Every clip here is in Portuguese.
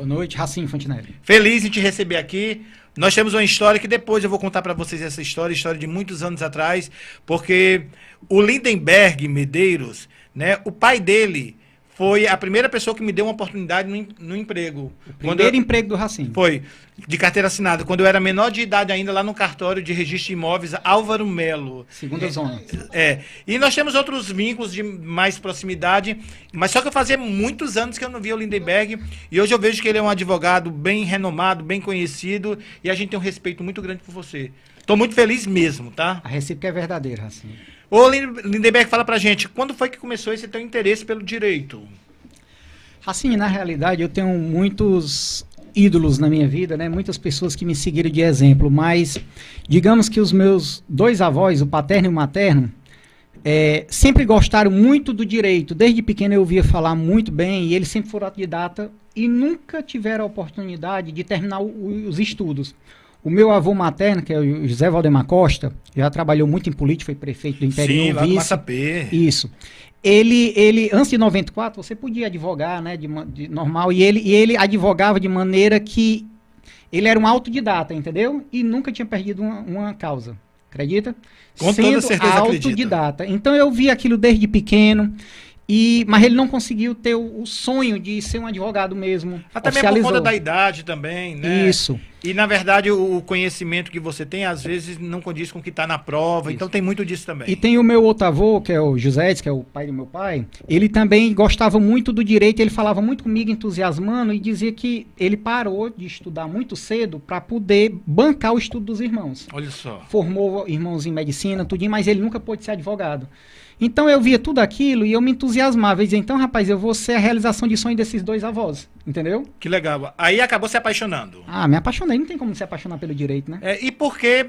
Boa noite, Racine Fontinelli. Feliz em te receber aqui. Nós temos uma história que depois eu vou contar para vocês essa história de muitos anos atrás, porque o Lindenberg Medeiros, né, o pai dele foi a primeira pessoa que me deu uma oportunidade no emprego. O primeiro emprego do Racine. Foi, de carteira assinada, quando eu era menor de idade ainda, lá no cartório de registro de imóveis Álvaro Melo. Segunda zona. E nós temos outros vínculos de mais proximidade, mas só que eu fazia muitos anos que eu não via o Lindenberg, e hoje eu vejo que ele é um advogado bem renomado, bem conhecido, e a gente tem um respeito muito grande por você. Estou muito feliz mesmo, tá? A recíproca é verdadeira, Racine. Ô, Lindenberg, fala pra gente, quando foi que começou esse teu interesse pelo direito? Racine, na realidade, eu tenho muitos ídolos na minha vida, né? Muitas pessoas que me seguiram de exemplo, mas digamos que os meus dois avós, o paterno e o materno, sempre gostaram muito do direito. Desde pequeno eu ouvia falar muito bem e eles sempre foram autodidata e nunca tiveram a oportunidade de terminar os estudos. O meu avô materno, que é o José Valdemar Costa, já trabalhou muito em política, foi prefeito do interior. Sim, lá no Massapê. Isso. Ele, antes de 94, você podia advogar, né, de normal, e ele advogava de maneira que ele era um autodidata, entendeu? E nunca tinha perdido uma causa, acredita? Com toda certeza autodidata. Então eu vi aquilo desde pequeno, mas ele não conseguiu ter o sonho de ser um advogado mesmo. Até mesmo por conta da idade também, né? Isso. E, na verdade, o conhecimento que você tem, às vezes, não condiz com o que está na prova. Isso. Então, tem muito disso também. E tem o meu outro avô, que é o José, que é o pai do meu pai. Ele também gostava muito do direito. Ele falava muito comigo, entusiasmando, e dizia que ele parou de estudar muito cedo para poder bancar o estudo dos irmãos. Olha só. Formou irmãos em medicina, tudinho, mas ele nunca pôde ser advogado. Então eu via tudo aquilo e eu me entusiasmava. Eu dizia, então, rapaz, eu vou ser a realização de sonho desses dois avós. Entendeu? Que legal. Aí acabou se apaixonando. Ah, me apaixonei. Não tem como se apaixonar pelo direito, né? E porque,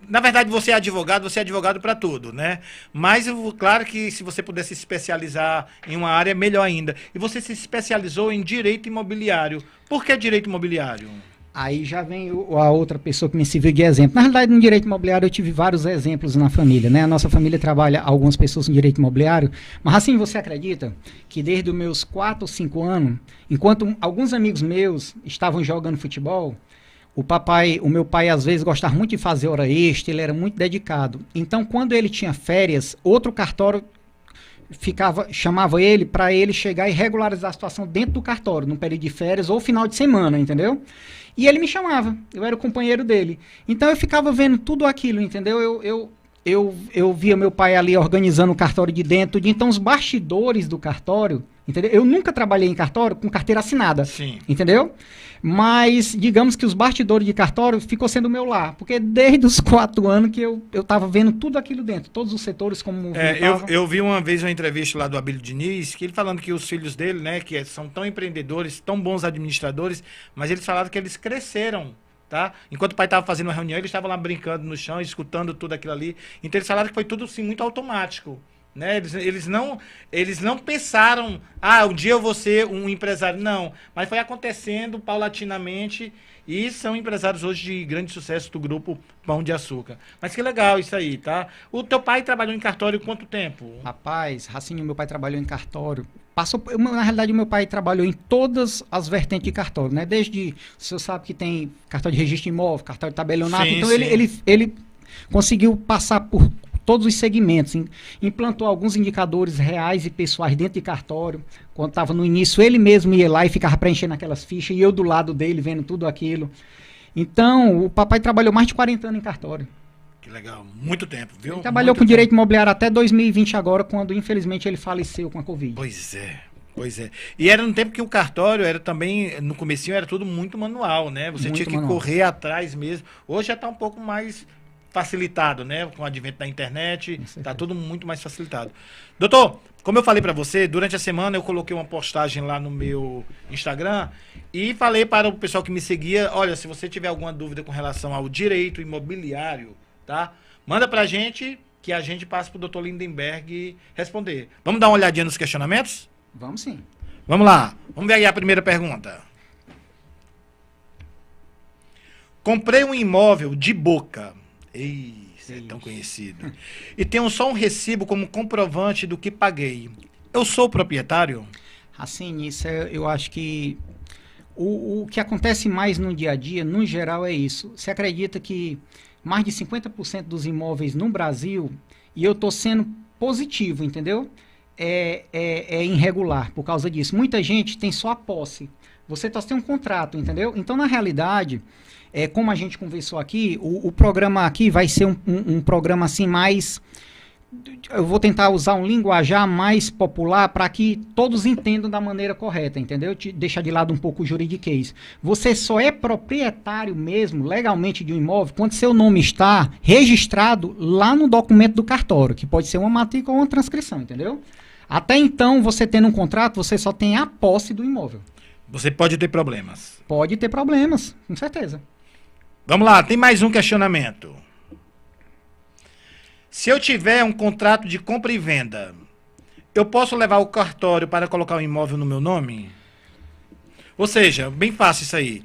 na verdade, você é advogado para tudo, né? Mas, claro que se você puder se especializar em uma área, melhor ainda. E você se especializou em direito imobiliário. Por que direito imobiliário? Aí já vem a outra pessoa que me serviu de exemplo. Na realidade, no direito imobiliário eu tive vários exemplos na família, né? A nossa família trabalha algumas pessoas no direito imobiliário, mas assim, você acredita que desde os meus 4 ou 5 anos, enquanto alguns amigos meus estavam jogando futebol, o meu pai às vezes gostava muito de fazer hora extra, ele era muito dedicado. Então, quando ele tinha férias, outro cartório chamava ele para ele chegar e regularizar a situação dentro do cartório, no período de férias ou final de semana, entendeu? E ele me chamava, eu era o companheiro dele. Então eu ficava vendo tudo aquilo, entendeu? Eu via meu pai ali organizando o cartório de dentro, então os bastidores do cartório, entendeu? Eu nunca trabalhei em cartório com carteira assinada, sim, entendeu? Mas digamos que os bastidores de cartório ficou sendo o meu lar, porque desde os 4 anos que eu estava vendo tudo aquilo dentro, todos os setores como eu vi uma vez uma entrevista lá do Abílio Diniz, que ele falando que os filhos dele, né, que são tão empreendedores, tão bons administradores, mas eles falaram que eles cresceram, tá? Enquanto o pai estava fazendo uma reunião, ele estava lá brincando no chão, escutando tudo aquilo ali. Então eles falaram que foi tudo assim, muito automático. Né? Eles não pensaram, um dia eu vou ser um empresário. Não, mas foi acontecendo paulatinamente e são empresários hoje de grande sucesso do grupo Pão de Açúcar. Mas que legal isso aí, tá? O teu pai trabalhou em cartório quanto tempo? Rapaz, Racinho, meu pai trabalhou em cartório. Na realidade, o meu pai trabalhou em todas as vertentes de cartório, né? Desde, o senhor sabe que tem cartório de registro de imóvel, cartório de tabelionato, sim, então sim. ele conseguiu passar por todos os segmentos, implantou alguns indicadores reais e pessoais dentro de cartório. Quando estava no início, ele mesmo ia lá e ficava preenchendo aquelas fichas, e eu do lado dele, vendo tudo aquilo. Então, o papai trabalhou mais de 40 anos em cartório. Que legal, muito tempo, viu? Ele trabalhou com direito imobiliário até 2020 agora, quando infelizmente ele faleceu com a Covid. Pois é. E era no tempo que o cartório era também, no comecinho era tudo muito manual, né? Você tinha que correr atrás mesmo. Hoje já está um pouco mais facilitado, né? Com o advento da internet, está tudo muito mais facilitado. Doutor, como eu falei para você, durante a semana eu coloquei uma postagem lá no meu Instagram e falei para o pessoal que me seguia, olha, se você tiver alguma dúvida com relação ao direito imobiliário, tá? Manda pra gente que a gente passa pro doutor Lindenberg responder. Vamos dar uma olhadinha nos questionamentos? Vamos sim. Vamos lá. Vamos ver aí a primeira pergunta. Comprei um imóvel de Boca. Isso é tão conhecido. E tenho só um recibo como comprovante do que paguei. Eu sou o proprietário? Assim, isso eu acho que O que acontece mais no dia a dia, no geral, é isso. Você acredita que mais de 50% dos imóveis no Brasil, e eu estou sendo positivo, entendeu? É irregular por causa disso. Muita gente tem só a posse. Você só tem um contrato, entendeu? Então, na realidade, como a gente conversou aqui, o programa aqui vai ser um programa assim mais... Eu vou tentar usar um linguajar mais popular para que todos entendam da maneira correta, entendeu? Deixar de lado um pouco o juridiquês. Você só é proprietário mesmo, legalmente, de um imóvel, quando seu nome está registrado lá no documento do cartório, que pode ser uma matrícula ou uma transcrição, entendeu? Até então, você tendo um contrato, você só tem a posse do imóvel. Você pode ter problemas. Pode ter problemas, com certeza. Vamos lá, tem mais um questionamento. Se eu tiver um contrato de compra e venda, eu posso levar o cartório para colocar o imóvel no meu nome? Ou seja, bem fácil isso aí.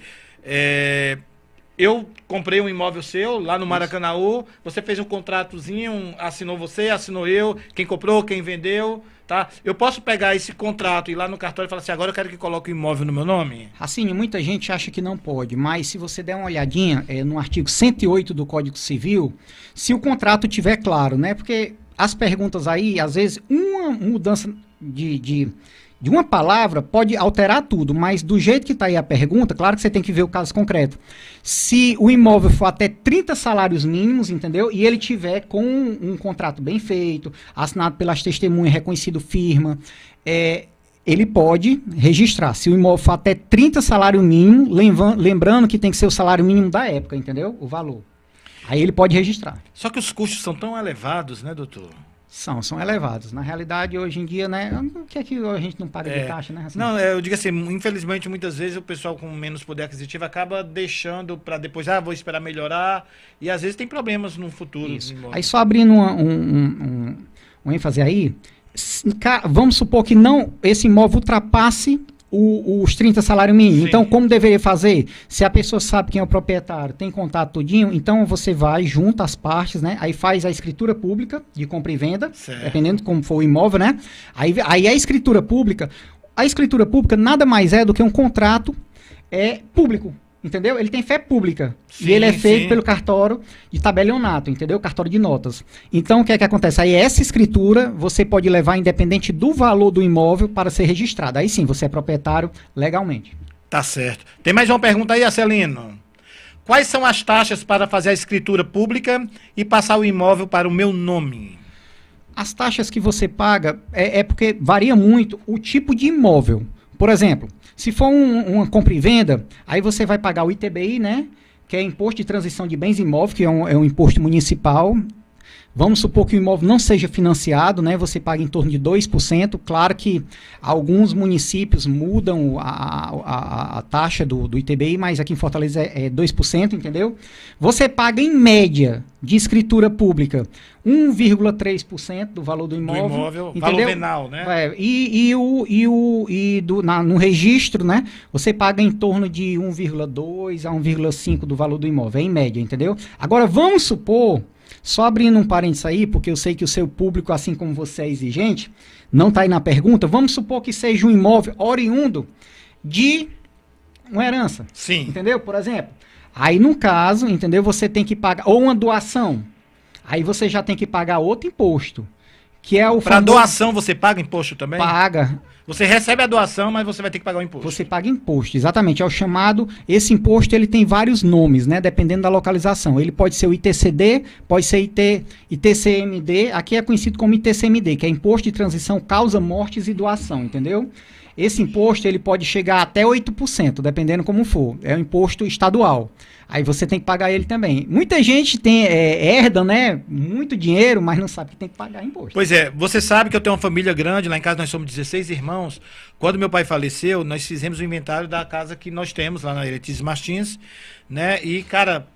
Eu comprei um imóvel seu lá no Maracanaú, você fez um contratozinho, assinou você, assinou eu, quem comprou, quem vendeu, tá? Eu posso pegar esse contrato e ir lá no cartório e falar assim, agora eu quero que coloque o imóvel no meu nome? Assim, muita gente acha que não pode, mas se você der uma olhadinha no artigo 108 do Código Civil, se o contrato tiver claro, né? Porque as perguntas aí, às vezes, uma mudança de uma palavra pode alterar tudo, mas do jeito que está aí a pergunta, claro que você tem que ver o caso concreto. Se o imóvel for até 30 salários mínimos, entendeu? E ele tiver com um contrato bem feito, assinado pelas testemunhas, reconhecido firma, ele pode registrar. Se o imóvel for até 30 salário mínimo, lembrando que tem que ser o salário mínimo da época, entendeu? O valor. Aí ele pode registrar. Só que os custos são tão elevados, né, doutor? São elevados. Na realidade, hoje em dia, né? O que é que a gente não paga de taxa, né? Assim. Não, eu digo assim, infelizmente, muitas vezes o pessoal com menos poder aquisitivo acaba deixando para depois, vou esperar melhorar, e às vezes tem problemas no futuro. Isso. Aí só abrindo um ênfase aí, vamos supor que não, esse imóvel ultrapasse os 30 salários mínimos. Sim. Então, como deveria fazer? Se a pessoa sabe quem é o proprietário, tem contato todinho, então você vai, junta as partes, né? Aí faz a escritura pública de compra e venda, certo, dependendo de como for o imóvel, né? Aí a escritura pública nada mais é do que um contrato público. Entendeu? Ele tem fé pública. Sim, e ele é feito pelo cartório de tabelionato, entendeu? Cartório de notas. Então, o que é que acontece? Aí essa escritura você pode levar independente do valor do imóvel para ser registrado. Aí sim, você é proprietário legalmente. Tá certo. Tem mais uma pergunta aí, Arcelino? Quais são as taxas para fazer a escritura pública e passar o imóvel para o meu nome? As taxas que você paga porque varia muito o tipo de imóvel. Por exemplo, se for uma compra e venda, aí você vai pagar o ITBI, né? Que é Imposto de Transição de Bens Imóveis, que é um imposto municipal. Vamos supor que o imóvel não seja financiado, né? Você paga em torno de 2%. Claro que alguns municípios mudam a taxa do ITBI, mas aqui em Fortaleza é 2%, entendeu? Você paga em média de escritura pública 1,3% do valor do imóvel. Valor venal, né? No registro, né? Você paga em torno de 1,2 a 1,5 do valor do imóvel, em média, entendeu? Agora, vamos supor, só abrindo um parênteses aí, porque eu sei que o seu público, assim como você, é exigente, não está aí na pergunta, vamos supor que seja um imóvel oriundo de uma herança. Sim. Entendeu? Por exemplo. Aí, no caso, entendeu? Você tem que pagar, ou uma doação, aí você já tem que pagar outro imposto, que é o Para doação você paga imposto também? Paga. Você recebe a doação, mas você vai ter que pagar o imposto. Você paga imposto, exatamente. É o chamado... Esse imposto, ele tem vários nomes, né? Dependendo da localização. Ele pode ser o ITCD, pode ser ITCMD. Aqui é conhecido como ITCMD, que é Imposto de Transição, Causa, Mortes e Doação, entendeu? Esse imposto, ele pode chegar até 8%, dependendo como for. É um imposto estadual. Aí você tem que pagar ele também. Muita gente herda, né, muito dinheiro, mas não sabe que tem que pagar imposto. Pois é, você sabe que eu tenho uma família grande, lá em casa nós somos 16 irmãos. Quando meu pai faleceu, nós fizemos o inventário da casa que nós temos lá na Eretis Martins, né, e, cara,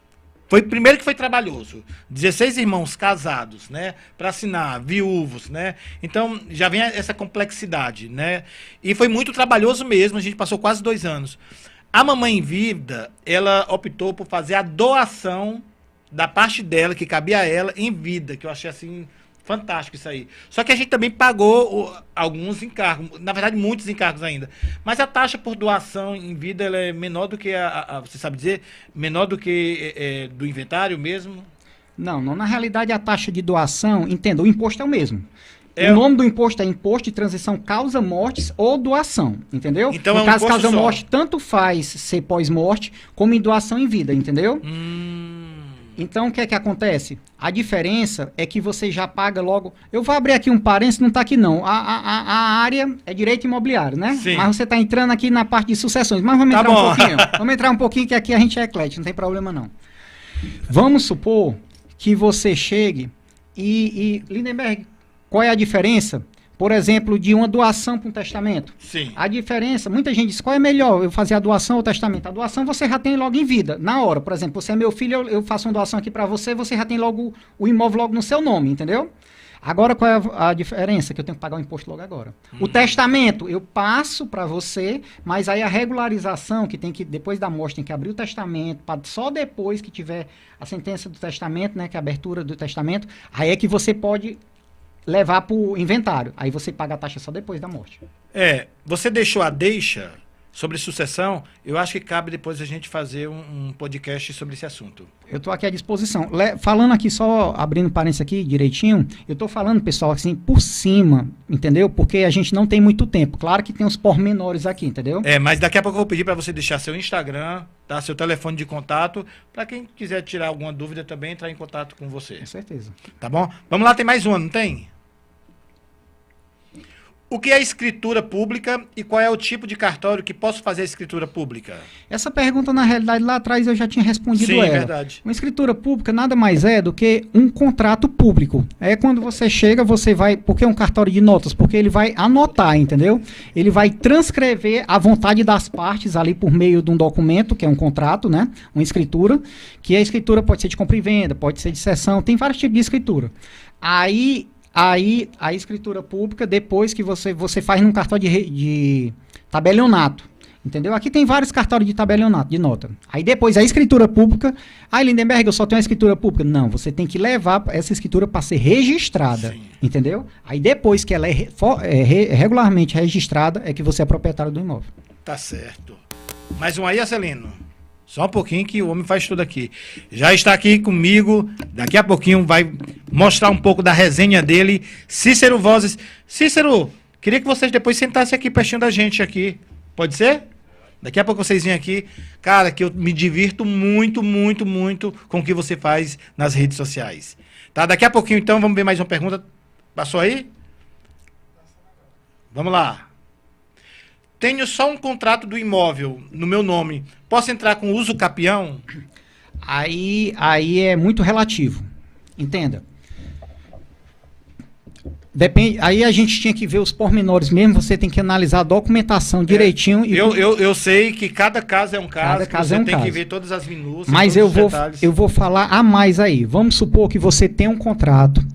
primeiro que foi trabalhoso. 16 irmãos casados, né, para assinar, viúvos, né, então já vem essa complexidade, né, e foi muito trabalhoso mesmo, a gente passou quase 2 anos. A mamãe em vida, ela optou por fazer a doação da parte dela, que cabia a ela, em vida, que eu achei assim Fantástico isso aí. Só que a gente também pagou alguns encargos, na verdade muitos encargos ainda. Mas a taxa por doação em vida ela é menor do que você sabe dizer? Menor do que do inventário mesmo? Não, na realidade a taxa de doação, entenda, o imposto é o mesmo. O nome do imposto é Imposto de Transição Causa Mortes ou Doação, entendeu? Então no caso, causa só. morte, tanto faz ser pós-morte como em doação em vida, entendeu? Então, o que é que acontece? A diferença é que você já paga logo... Eu vou abrir aqui um parênteses, não está aqui não. A área é direito imobiliário, né? Sim. Mas você está entrando aqui na parte de sucessões. Mas vamos entrar um pouquinho. Vamos entrar um pouquinho que aqui a gente é eclético, não tem problema não. Vamos supor que você chegue e Lindenberg, qual é a diferença? Por exemplo, de uma doação para um testamento. Sim. A diferença, muita gente diz, qual é melhor, eu fazer a doação ou o testamento? A doação você já tem logo em vida, na hora. Por exemplo, você é meu filho, eu faço uma doação aqui para você, você já tem logo o imóvel logo no seu nome, entendeu? Agora, qual é a diferença? Que eu tenho que pagar o imposto logo agora. O testamento, eu passo para você, mas aí a regularização, que tem que, depois da morte, tem que abrir o testamento, só depois que tiver a sentença do testamento, né, que é a abertura do testamento, aí é que você pode levar para o inventário. Aí você paga a taxa só depois da morte. Você deixou a deixa sobre sucessão, eu acho que cabe depois a gente fazer um podcast sobre esse assunto. Eu estou aqui à disposição. Falando aqui, só abrindo parênteses aqui direitinho, eu estou falando, pessoal, assim, por cima, entendeu? Porque a gente não tem muito tempo. Claro que tem uns pormenores aqui, entendeu? Mas daqui a pouco eu vou pedir para você deixar seu Instagram, tá? Seu telefone de contato, para quem quiser tirar alguma dúvida também, entrar em contato com você. Com certeza. Tá bom? Vamos lá, tem mais uma, não tem? O que é escritura pública e qual é o tipo de cartório que posso fazer a escritura pública? Essa pergunta, na realidade, lá atrás eu já tinha respondido ela. Sim, verdade. Uma escritura pública nada mais é do que um contrato público. É quando você chega, você vai... Por que um cartório de notas? Porque ele vai anotar, entendeu? Ele vai transcrever a vontade das partes ali por meio de um documento, que é um contrato, né? Uma escritura, que a escritura pode ser de compra e venda, pode ser de cessão, tem vários tipos de escritura. Aí a escritura pública, depois que você faz num cartório de tabelionato, entendeu? Aqui tem vários cartórios de tabelionato, de nota. Aí depois a escritura pública, Lindenberg, eu só tenho a escritura pública. Não, você tem que levar essa escritura para ser registrada, sim, entendeu? Aí depois que ela é regularmente registrada, é que você é proprietário do imóvel. Tá certo. Mais um aí, Acelino. Só um pouquinho que o homem faz tudo aqui. Já está aqui comigo, daqui a pouquinho vai mostrar um pouco da resenha dele, Cícero Vozes. Cícero, queria que vocês depois sentassem aqui pertinho da gente aqui. Pode ser? Daqui a pouco vocês vêm aqui. Cara, que eu me divirto muito, muito, muito com o que você faz nas redes sociais. Tá? Daqui a pouquinho, então, vamos ver mais uma pergunta. Passou aí? Vamos lá. Tenho só um contrato do imóvel no meu nome. Posso entrar com uso capião? Aí é muito relativo. Entenda. Depende, aí a gente tinha que ver os pormenores mesmo, você tem que analisar a documentação direitinho. Eu sei que cada caso é um caso, cada caso você tem que ver todas as minúcias, mas todos os detalhes. Eu vou falar a mais aí. Vamos supor que você tem um contrato,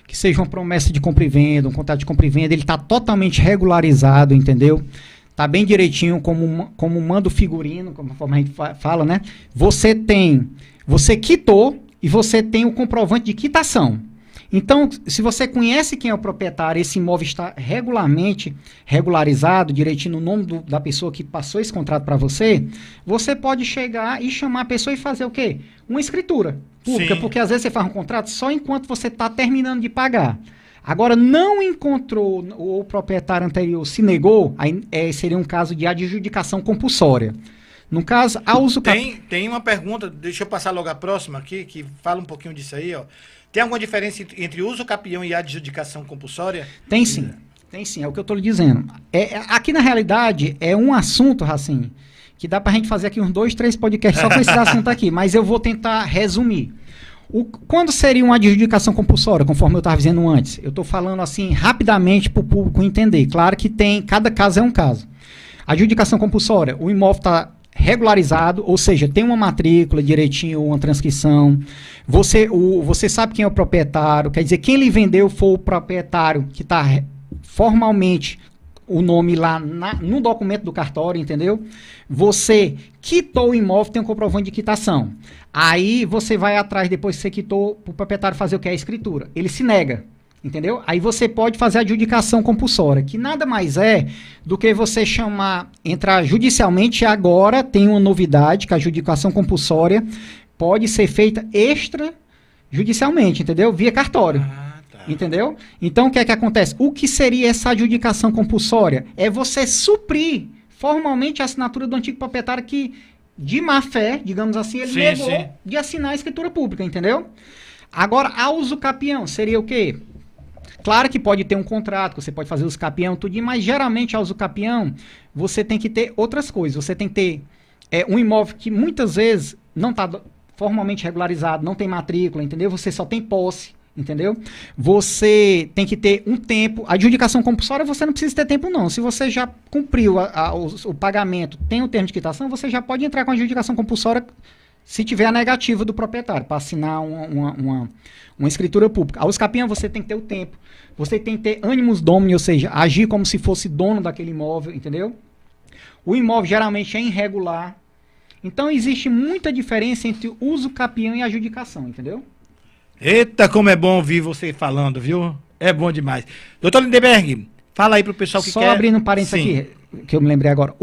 que seja uma promessa de compra e venda, um contrato de compra e venda, ele está totalmente regularizado, entendeu? Tá bem direitinho, como manda o figurino, como a gente fala, né? Você quitou e você tem o comprovante de quitação. Então, se você conhece quem é o proprietário, esse imóvel está regularmente regularizado, direitinho no nome da pessoa que passou esse contrato para você, você pode chegar e chamar a pessoa e fazer o quê? Uma escritura pública, sim, porque às vezes você faz um contrato só enquanto você está terminando de pagar. Agora, não encontrou, ou o proprietário anterior se negou, aí seria um caso de adjudicação compulsória. No caso, a uso... Tem uma pergunta, deixa eu passar logo a próxima aqui, que fala um pouquinho disso aí, ó. Tem alguma diferença entre uso capião e adjudicação compulsória? Tem sim, é o que eu estou lhe dizendo. Aqui, na realidade, é um assunto, Racine, que dá para a gente fazer aqui uns 2, 3 podcasts só com esse assunto aqui, mas eu vou tentar resumir. Quando seria uma adjudicação compulsória, conforme eu estava dizendo antes? Eu estou falando assim rapidamente para o público entender. Claro que cada caso é um caso. Adjudicação compulsória, o imóvel está regularizado, ou seja, tem uma matrícula direitinho, uma transcrição. Você sabe quem é o proprietário, quer dizer, quem lhe vendeu foi o proprietário que está formalmente o nome lá no documento do cartório, entendeu? Você quitou o imóvel, tem um comprovante de quitação. Aí você vai atrás, depois que você quitou, para o proprietário fazer o que é a escritura. Ele se nega. Entendeu? Aí você pode fazer a adjudicação compulsória, que nada mais é do que você entrar judicialmente. Agora tem uma novidade, que a adjudicação compulsória pode ser feita extrajudicialmente, entendeu? Via cartório. Tá. Entendeu? Então, o que é que acontece? O que seria essa adjudicação compulsória? É você suprir formalmente a assinatura do antigo proprietário que, de má fé, digamos assim, ele negou de assinar a escritura pública, entendeu? Agora, a uso capião seria o quê? Claro que pode ter um contrato, você pode fazer uso capião, tudinho, mas geralmente a uso capião, você tem que ter outras coisas. Você tem que ter um imóvel que muitas vezes não está formalmente regularizado, não tem matrícula, entendeu? Você só tem posse, entendeu? Você tem que ter um tempo. A adjudicação compulsória você não precisa ter tempo, não. Se você já cumpriu o pagamento, tem o termo de quitação, você já pode entrar com a adjudicação compulsória se tiver a negativa do proprietário, para assinar uma escritura pública. A uso capião você tem que ter o tempo. Você tem que ter animus domini, ou seja, agir como se fosse dono daquele imóvel, entendeu? O imóvel geralmente é irregular. Então existe muita diferença entre uso capião e adjudicação, entendeu? Eita, como é bom ouvir você falando, viu? É bom demais. Doutor Lindenberg, fala aí pro pessoal que só quer... Só abrindo um parênteses aqui, que eu me lembrei agora.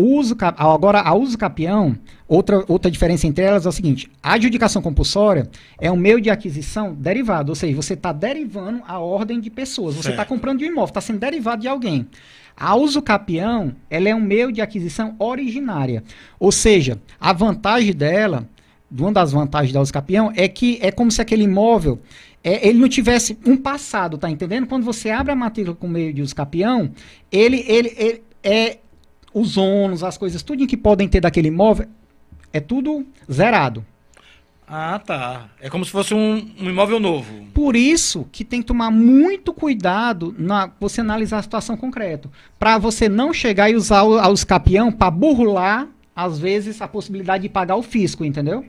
Agora, a uso capião, outra diferença entre elas é o seguinte: a adjudicação compulsória é um meio de aquisição derivado, ou seja, você está derivando a ordem de pessoas. Você está comprando de um imóvel, está sendo derivado de alguém. A uso capião, ela é um meio de aquisição originária. Ou seja, a vantagem dela, uma das vantagens da uso capião, é que é como se aquele imóvel, ele não tivesse um passado, tá entendendo? Quando você abre a matrícula com meio de uso capião, ele os ônus, as coisas, tudo que podem ter daquele imóvel, é tudo zerado. Ah, tá. É como se fosse um imóvel novo. Por isso que tem que tomar muito cuidado na você analisar a situação concreta. Para você não chegar e usar os capião para burlar, às vezes, a possibilidade de pagar o fisco, entendeu?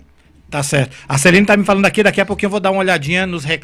Tá certo. A Celene tá me falando aqui, daqui a pouquinho eu vou dar uma olhadinha nos recados.